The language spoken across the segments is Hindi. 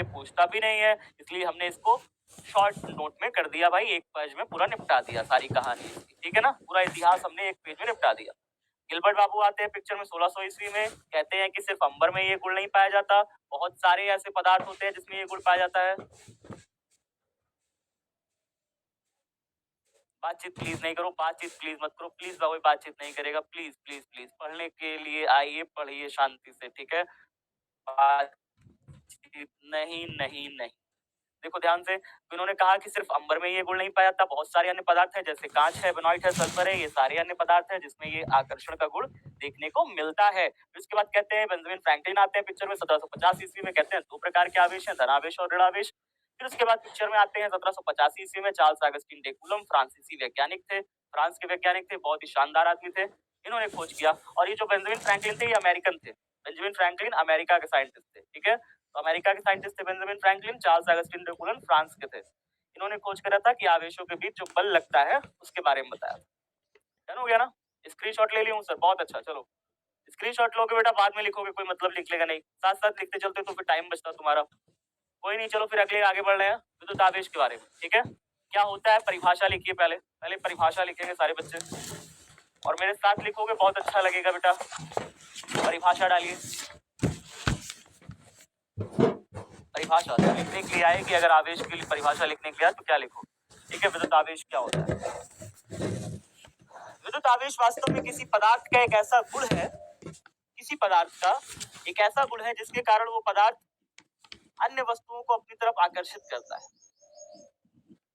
ये पूछता भी नहीं है, इसलिए हमने इसको शॉर्ट नोट में कर दिया भाई, एक पेज में पूरा निपटा दिया सारी कहानी, ठीक है ना, पूरा इतिहास हमने एक पेज में निपटा दिया। गिलबर्ट बाबू आते हैं पिक्चर में 1600 ईस्वी में, कहते हैं कि सिर्फ अंबर में ये गुण नहीं पाया जाता, बहुत सारे ऐसे पदार्थ होते हैं जिसमें ये गुण पाया जाता है। बातचीत प्लीज नहीं करो, बातचीत प्लीज मत करो, प्लीज बाबू बातचीत नहीं करेगा, प्लीज प्लीज प्लीज, पढ़ने के लिए आइए, पढ़िए शांति से, ठीक है, बातचीत नहीं नहीं नहीं। देखो ध्यान से, तो इन्होंने कहा कि सिर्फ अंबर में ये गुण नहीं पाया जाता, बहुत सारे अन्य पदार्थ हैं, जैसे कांच है, बेनॉइट है, सल्फर है, ये सारे अन्य पदार्थ हैं जिसमें ये आकर्षण का गुण देखने को मिलता है। फिर उसके बाद कहते हैं बेंजामिन फ्रैंकलिन आते हैं पिक्चर में 1750 ईस्वी में, कहते हैं दो प्रकार के आवेश हैं, धनावेश और ऋणावेश। फिर उसके बाद पिक्चर में आते हैं 1785 ईस्वी में, चार्ल्स अगस्टिन डे कूलम, फ्रांसीसी वैज्ञानिक थे, फ्रांस के वैज्ञानिक थे, बहुत ही शानदार आदमी थे, इन्होंने खोज किया। और ये जो बेंजामिन फ्रैंकलिन थे ये अमेरिकन थे, बेंजामिन फ्रैंकलिन अमेरिका के साइंटिस्ट थे, ठीक है, तो अमेरिका के साइंटिस्ट थे Benjamin Franklin, Charles Augustine day coulomb France के थे। इन्होंने खोज करा था कि आवेशों के बीच जो बल लगता है उसके बारे में बताया। डन हो गया ना, स्क्रीनशॉट ले लिया सर, बहुत अच्छा, चलो स्क्रीनशॉट लोगे बेटा, बाद में लिखोगे कोई मतलब लिख लेगा नहीं, साथ साथ लिखते चलते तो फिर टाइम बचता तुम्हारा, कोई नहीं, चलो फिर अगले आगे बढ़ रहे हैं विद्युत आवेश के बारे में, ठीक है। क्या होता है, परिभाषा लिखिए, पहले पहले परिभाषा लिखेंगे सारे बच्चे, और मेरे साथ लिखोगे बहुत अच्छा लगेगा बेटा, परिभाषा डालिए, परिभाषा लिखने के लिए आए कि अगर आवेश के लिए परिभाषा लिखने के लिए तो क्या लिखो, ठीक है। विद्युत आवेश क्या होता है, विद्युत आवेश वास्तव में किसी पदार्थ का एक ऐसा गुण है, किसी पदार्थ का एक ऐसा गुण है जिसके कारण वो पदार्थ अन्य वस्तुओं को अपनी तरफ आकर्षित करता है,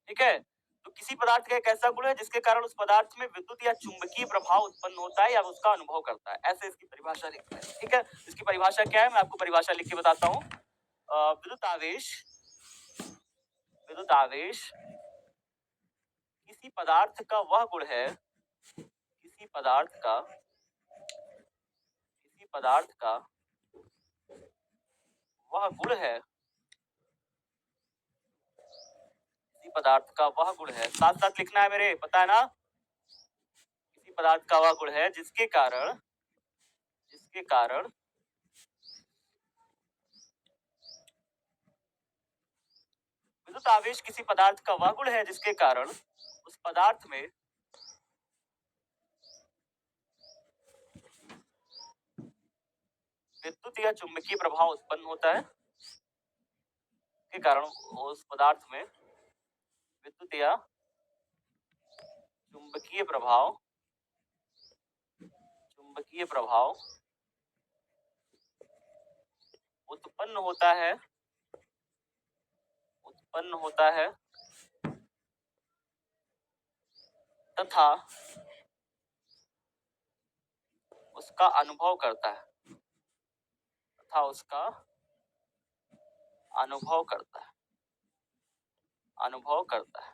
ठीक है। तो किसी पदार्थ का एक ऐसा गुण है जिसके कारण उस पदार्थ में विद्युत या चुंबकीय प्रभाव उत्पन्न होता है या उसका अनुभव करता है, ऐसे इसकी परिभाषा लिखते हैं, ठीक है। इसकी परिभाषा क्या है, मैं आपको परिभाषा लिख के बताता हूँ। विद्युत आवेश, विद्युत आवेश किसी पदार्थ का वह गुण है, किसी पदार्थ का, किसी पदार्थ का वह गुण है, किसी पदार्थ का वह गुण है, साथ साथ लिखना है मेरे, पता है ना, किसी पदार्थ का वह गुण है जिसके कारण, जिसके कारण विद्युत आवेश किसी पदार्थ का वह गुण है जिसके कारण उस पदार्थ में विद्युत या चुंबकीय प्रभाव उत्पन्न होता है, के कारण उस पदार्थ में विद्युत या चुंबकीय प्रभाव, चुंबकीय प्रभाव उत्पन्न होता है, उत्पन्न होता है तथा उसका अनुभव करता है, तथा उसका अनुभव करता है, अनुभव करता है,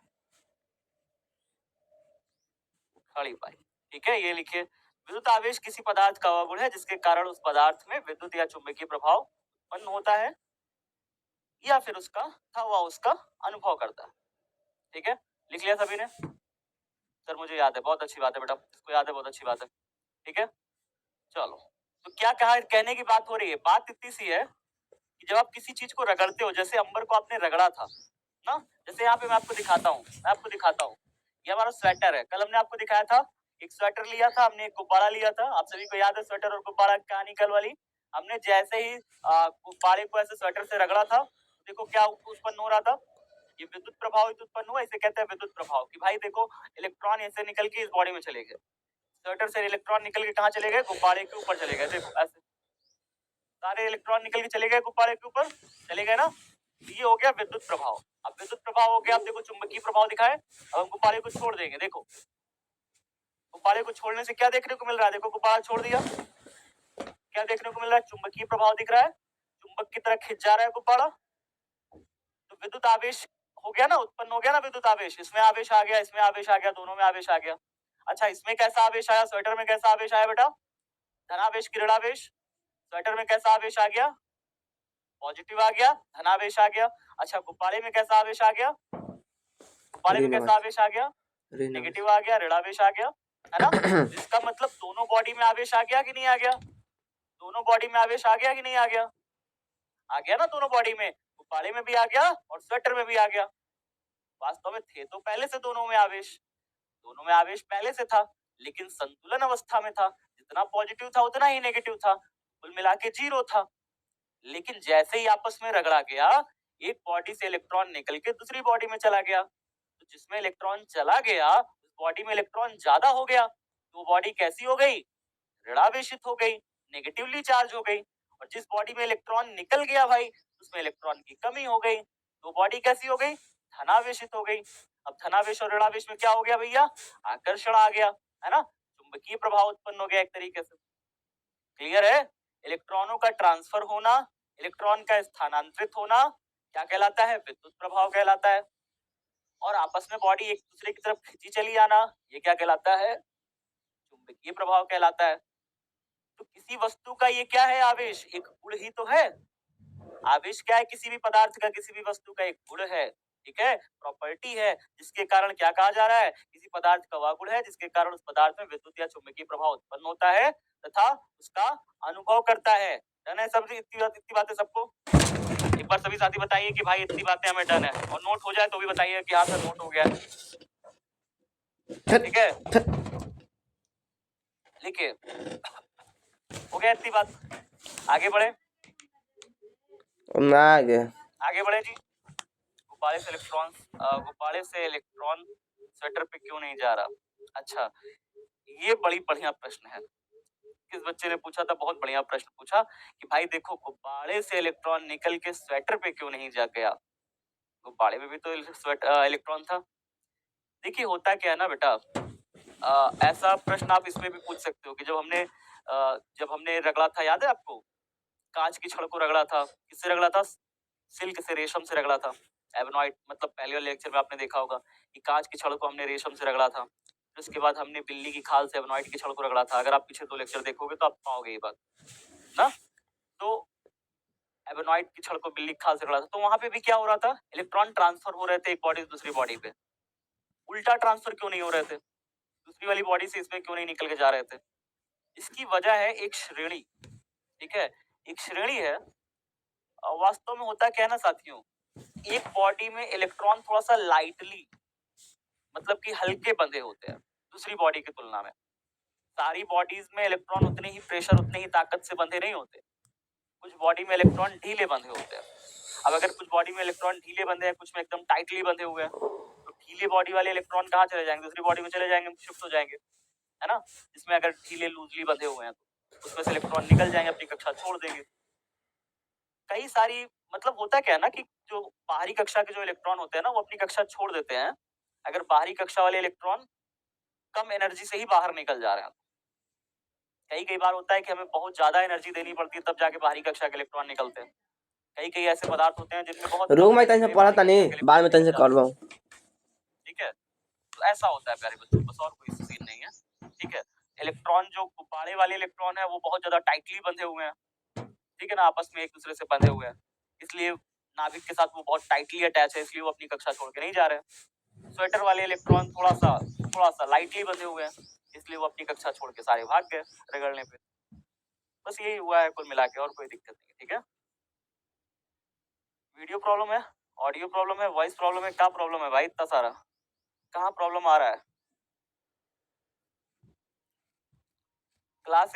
खड़ी पाई, ठीक है, ये लिखिए। विद्युत आवेश किसी पदार्थ का वह गुण है जिसके कारण उस पदार्थ में विद्युत या चुंबकीय प्रभाव उत्पन्न होता है या फिर उसका था वह उसका अनुभव करता है, ठीक है। लिख लिया सभी ने, सर मुझे याद है, बहुत अच्छी बात है बेटा, इसको याद है, बहुत अच्छी बात है, ठीक है। चलो, तो क्या कहा, कहने की बात हो रही है, बात इतनी सी है कि जब आप किसी चीज को रगड़ते हो, जैसे अंबर को आपने रगड़ा था ना, जैसे यहाँ पे मैं आपको दिखाता हूँ, मैं आपको दिखाता हूँ, ये हमारा स्वेटर है, कल हमने आपको दिखाया था, एक स्वेटर लिया था हमने, एक गुब्बारा लिया था, आप सभी को याद है स्वेटर और गुब्बारा की कहानी कल वाली। हमने जैसे ही गुब्बारे को ऐसे स्वेटर से रगड़ा था, देखो क्या उत्पन्न हो रहा था, ये विद्युत प्रभाव उत्पन्न हुआ, इसे कहते हैं विद्युत प्रभाव, कि भाई देखो इलेक्ट्रॉन ऐसे निकल के इस बॉडी में चले गए, स्वेटर से इलेक्ट्रॉन निकल के कहाँ चले गए, गुब्बारे के ऊपर चले गए, देखो ऐसे सारे इलेक्ट्रॉन निकल के चले गए गुब्बारे के ऊपर, चले गए ना, ये हो गया विद्युत प्रभाव। अब विद्युत प्रभाव हो गया, अब देखो चुंबकीय प्रभाव दिखाए, अब हम गुब्बारे को छोड़ देंगे, देखो गुब्बारे को छोड़ने से क्या देखने को मिल रहा है, देखो गुब्बारा छोड़ दिया, क्या देखने को मिल रहा है, चुंबकीय प्रभाव दिख रहा है, चुंबक की तरह खिंच जा रहा है गुब्बारा, तो विद्युत आवेश हो गया ना, उत्पन्न हो गया ना विद्युत आवेश, इसमें आवेश आ गया, इसमें आवेश आ गया, दोनों में आवेश आ गया। अच्छा, इसमें कैसा आवेश आया, स्वेटर में कैसा आवेश आया बेटा, धनावेश की ऋणावेश, स्वेटर में कैसा आवेश आ गया, पॉजिटिव आ गया, धनावेश आ गया। अच्छा, गुब्बारे में कैसा आवेश आ गया, गुब्बारे में कैसा आवेश आ गया, नेगेटिव आ गया, ऋणावेश आ गया, है ना। इसका मतलब दोनों बॉडी में आवेश आ गया कि नहीं आ गया, दोनों बॉडी में आवेश आ गया कि नहीं आ गया, आ गया ना दोनों बॉडी में, गुब्बारे में भी आ गया और स्वेटर में भी आ गया। वास्तव में थे तो पहले से दोनों में आवेश पहले से था, लेकिन संतुलन अवस्था में था। जितना पॉजिटिव था उतना ही नेगेटिव था, कुल मिला के 0 था। लेकिन जैसे ही आपस में रगड़ा गया, एक बॉडी से इलेक्ट्रॉन निकल के दूसरी बॉडी में चला गया, तो जिसमें इलेक्ट्रॉन चला गया उस बॉडी में इलेक्ट्रॉन ज्यादा हो गया, तो बॉडी कैसी हो गई? ऋणावेशित हो गई, नेगेटिवली चार्ज हो गई। और जिस बॉडी में इलेक्ट्रॉन निकल गया भाई, उसमें इलेक्ट्रॉन की कमी हो गई, तो बॉडी कैसी हो गई? धनावेशित हो गई। अब धनावेश और ऋणावेश में क्या हो गया भैया? आकर्षण आ गया, है ना? चुंबकीय प्रभाव उत्पन्न हो गया एक तरीके से। क्लियर है? इलेक्ट्रॉनों का ट्रांसफर होना, इलेक्ट्रॉन का स्थानांतरित होना क्या कहलाता है? विद्युत प्रभाव कहलाता है। और आपस में बॉडी एक दूसरे की तरफ खींची चली आना, ये क्या कहलाता है? चुंबकीय प्रभाव कहलाता है। तो किसी वस्तु का ये क्या है? आवेश, एक गुण ही तो है। आवेश क्या है? किसी भी पदार्थ का, किसी भी वस्तु का एक गुण है, ठीक है, प्रॉपर्टी है, जिसके कारण क्या कहा जा रहा है? किसी पदार्थ का वह गुण है जिसके कारण उस पदार्थ में विद्युत या चुंबकीय प्रभाव उत्पन्न होता है तथा उसका अनुभव करता है। डन है सब? इतनी बातें सबको? एक बार सभी साथी बताइए कि भाई इतनी बातें हमें डन है, और नोट हो जाए तो भी बताइए कि हाँ सर नोट हो गया। ठीक है, लिखिए, हो गया इतनी बात। आगे बढ़े, आगे बढ़े जी। गुब्बारे से इलेक्ट्रॉन स्वेटर पे क्यों नहीं जा रहा? अच्छा, ये बड़ी बढ़िया प्रश्न है। किस बच्चे ने पूछा था? बहुत बढ़िया प्रश्न पूछा कि भाई देखो, गुब्बारे से इलेक्ट्रॉन निकल के स्वेटर पे क्यों नहीं जा गया? गुब्बारे में भी तो इलेक्ट्रॉन था। देखिए होता क्या है ना बेटा, ऐसा प्रश्न आप इसमें भी पूछ सकते हो कि जब हमने रगड़ा था, याद है आपको? कांच की छड़ को रगड़ा था, किससे रगड़ा था? सिल्क से, रेशम से रगड़ा था। एबनॉइट, मतलब पहले वाले लेक्चर में आपने देखा होगा कि कांच की छड़ को हमने रेशम से रगड़ा था। उसके बाद हमने बिल्ली की खाल से एबनॉइट की छड़ को रगड़ा था। अगर आप पीछे 2 लेक्चर देखोगे तो आप पाओगे ये बात ना। तो एबनॉइट की छड़ को बिल्ली की खाल से रगड़ा था, तो वहां पे भी क्या हो रहा था? इलेक्ट्रॉन ट्रांसफर हो रहे थे एक बॉडी से दूसरी बॉडी पे। उल्टा ट्रांसफर क्यों नहीं हो रहे थे? दूसरी वाली बॉडी से इसमें क्यों नहीं निकल के जा रहे थे? इसकी वजह है एक श्रेणी, ठीक है, एक श्रेणी है। वास्तव में होता क्या है ना साथियों, एक बॉडी में इलेक्ट्रॉन थोड़ा सा लाइटली, मतलब कि हल्के बंधे होते हैं दूसरी बॉडी की तुलना में। सारी बॉडीज में इलेक्ट्रॉन उतने ही प्रेशर, उतने ही ताकत से बंधे नहीं होते। कुछ बॉडी में इलेक्ट्रॉन ढीले बंधे होते हैं। अब अगर कुछ बॉडी में इलेक्ट्रॉन ढीले बंधे हैं, कुछ में एकदम टाइटली बंधे हुए हैं, तो ढीले बॉडी वाले इलेक्ट्रॉन कहाँ चले जाएंगे? दूसरी बॉडी में चले जाएंगे, शिफ्ट हो जाएंगे, है ना। जिसमें अगर ढीले लूजली बंधे हुए हैं तो उसमें से इलेक्ट्रॉन निकल जाएंगे, अपनी कक्षा छोड़ देंगे। कई सारी, मतलब होता क्या है ना कि जो बाहरी कक्षा के जो इलेक्ट्रॉन होते हैं ना, वो अपनी कक्षा छोड़ देते हैं अगर बाहरी कक्षा वाले इलेक्ट्रॉन कम एनर्जी से ही बाहर निकल जा रहे हैं। कई बार होता है कि हमें बहुत ज्यादा एनर्जी देनी पड़ती है तब जाके बाहरी कक्षा के इलेक्ट्रॉन निकलते हैं। कई ऐसे पदार्थ होते हैं जिनमें बहुत रूम में तन से पढ़ा था नहीं, बाद में तन से कर रहा हूं। ठीक है, तो ऐसा होता है प्यारे बच्चों, बस और कोई सीन नहीं है। ठीक है, इलेक्ट्रॉन जो गुब्बारे वाले इलेक्ट्रॉन है वो बहुत ज्यादा टाइटली बंधे हुए हैं, ठीक है ना, आपस में एक दूसरे से बंधे हुए हैं, इसलिए नाभिक के साथ वो बहुत टाइटली अटैच है, इसलिए वो अपनी कक्षा छोड़ के नहीं जा रहे हैं। स्वेटर वाले इलेक्ट्रॉन थोड़ा सा लाइटली बंधे हुए हैं, इसलिए वो अपनी कक्षा छोड़ के सारे भाग गए रगड़ने पे। बस यही हुआ है कुल मिला के, और कोई दिक्कत नहीं है। ठीक है, वीडियो प्रॉब्लम है, ऑडियो प्रॉब्लम है, वॉइस प्रॉब्लम है, क्या प्रॉब्लम है भाई? इतना सारा कहाँ प्रॉब्लम आ रहा है? क्लास